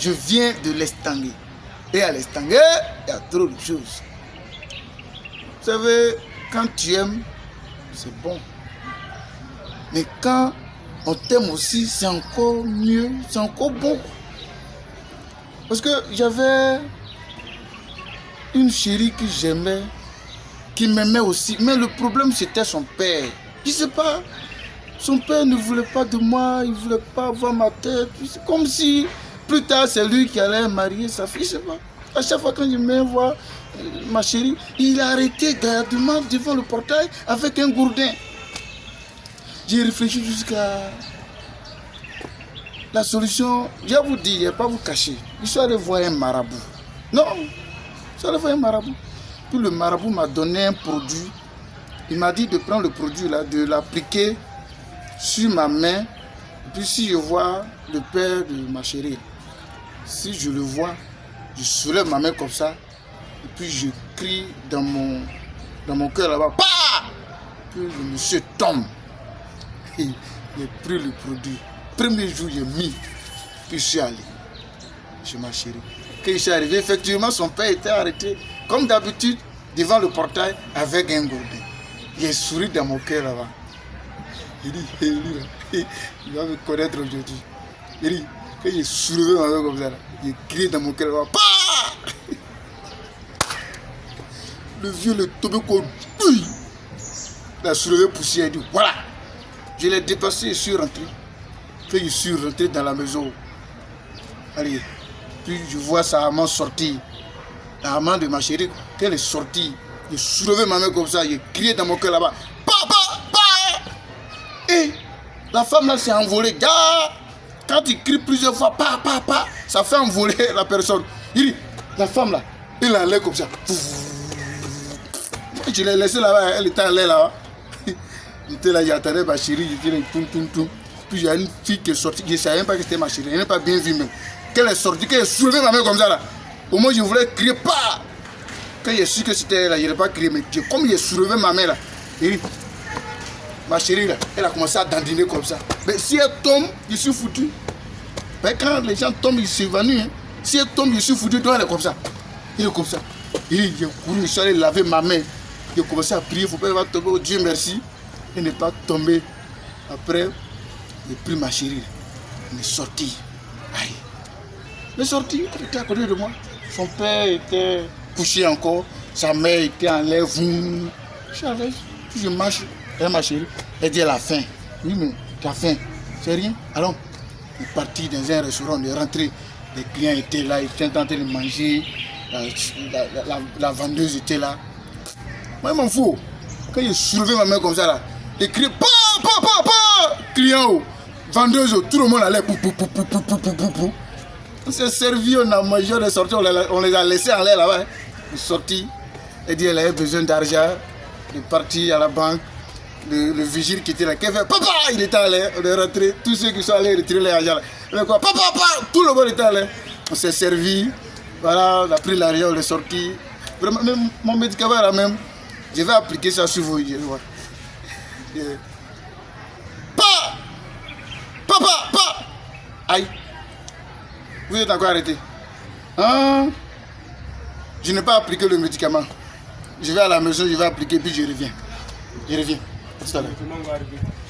Je viens de l'Estanguet. Et à l'Estanguet, il y a trop de choses. Vous savez, quand tu aimes, c'est bon. Mais quand on t'aime aussi, c'est encore mieux, c'est encore bon. Parce que j'avais une chérie que j'aimais, qui m'aimait aussi. Mais le problème, c'était son père. Je ne sais pas, son père ne voulait pas de moi, il ne voulait pas voir ma tête. C'est comme si, plus tard, c'est lui qui allait marier sa fille, je ne sais pas. À chaque fois quand je me vois ma chérie, il a arrêté gardement devant le portail avec un gourdin. J'ai réfléchi jusqu'à la solution. Je vais vous dire, je ne vais pas vous cacher. Je suis allé voir un marabout. Non, je suis allé voir un marabout. Puis le marabout m'a donné un produit. Il m'a dit de prendre le produit là, de l'appliquer sur ma main. Et puis si je vois le père de ma chérie, si je le vois, je soulève ma main comme ça. Et puis je crie dans mon cœur là-bas. Bah! Puis le monsieur tombe. J'ai pris le produit. Premier jour, j'ai mis. Puis je suis allé chez ma chérie. Quand je suis arrivé, effectivement, son père était arrêté, comme d'habitude, devant le portail avec un gourdin. J'ai souri dans mon cœur là-bas. Il dit, il va me connaître aujourd'hui. Il dit, quand j'ai soulevé ma main comme ça, j'ai crié dans mon cœur là-bas. Bah! Le vieux, le tombé comme... Il a soulevé poussière, il dit, voilà. Je l'ai dépassé et je suis rentré. Quand je suis rentré dans la maison, allez, puis je vois sa maman sortir. La maman de ma chérie, quand elle est sortie, j'ai soulevé ma main comme ça, j'ai crié dans mon cœur là-bas. Papa! Et la femme là s'est envolée. Quand il crie plusieurs fois, papa, ça fait envoler la personne. Il dit, la femme là, elle a l'air comme ça. Je l'ai laissée là-bas, elle était en l'air là-bas. J'étais là, j'attendais ma chérie, j'étais là, tout. Puis il y a une fille qui est sortie, je ne savais même pas que c'était ma chérie, elle n'est pas bien vue même. Quand elle est sortie, quand elle a soulevé ma main comme ça là, au moins je voulais crier, pas. Quand j'ai su que c'était elle là, je n'ai pas crié, mais comme j'ai soulevé ma main là, et ma chérie là, elle a commencé à dandiner comme ça. Mais si elle tombe, je suis foutu. Mais quand les gens tombent, ils s'évanouissent. Hein. Si elle tombe, je suis foutu, donc elle est comme ça. Il est comme ça. Et j'ai couru, je suis allé laver ma main. J'ai commencé à prier, il ne faut pas tomber, oh Dieu merci. Elle n'est pas tombée. Après, j'ai pris ma chérie. Elle est sortie. Aïe. Elle est sortie, elle était à côté de moi. Son père était couché encore. Sa mère était en l'air. Je suis à l'aise. Puis je marche. Elle ma chérie. Elle dit elle a faim. Oui, mais tu as faim. C'est rien. Alors, on est parti dans un restaurant. On est rentré. Les clients étaient là. Ils étaient en train de manger. La vendeuse était là. Moi, je m'en fous. Quand j'ai soulevé ma main comme ça, là, j'ai crié, pa! Client, vendeuse, tout le monde allait, pou. On s'est servi, on a mangé, on est sorti, on les a laissés en l'air là-bas. On est sorti, elle dit, elle avait besoin d'argent, elle est partie à la banque. Le vigile qui était là, qu'elle fait, papa, il était en l'air, on est rentré, tous ceux qui sont allés retirer l'argent là. Elle quoi, papa, tout le monde était en l'air. On s'est servi, voilà, on a pris l'argent, on est sorti. Vraiment, même mon médicament là même. Je vais appliquer ça sur vous. Papa! Aïe! Vous êtes encore arrêté. Hein? Je n'ai pas appliqué le médicament. Je vais à la maison, je vais appliquer, puis je reviens. Tout à l'heure.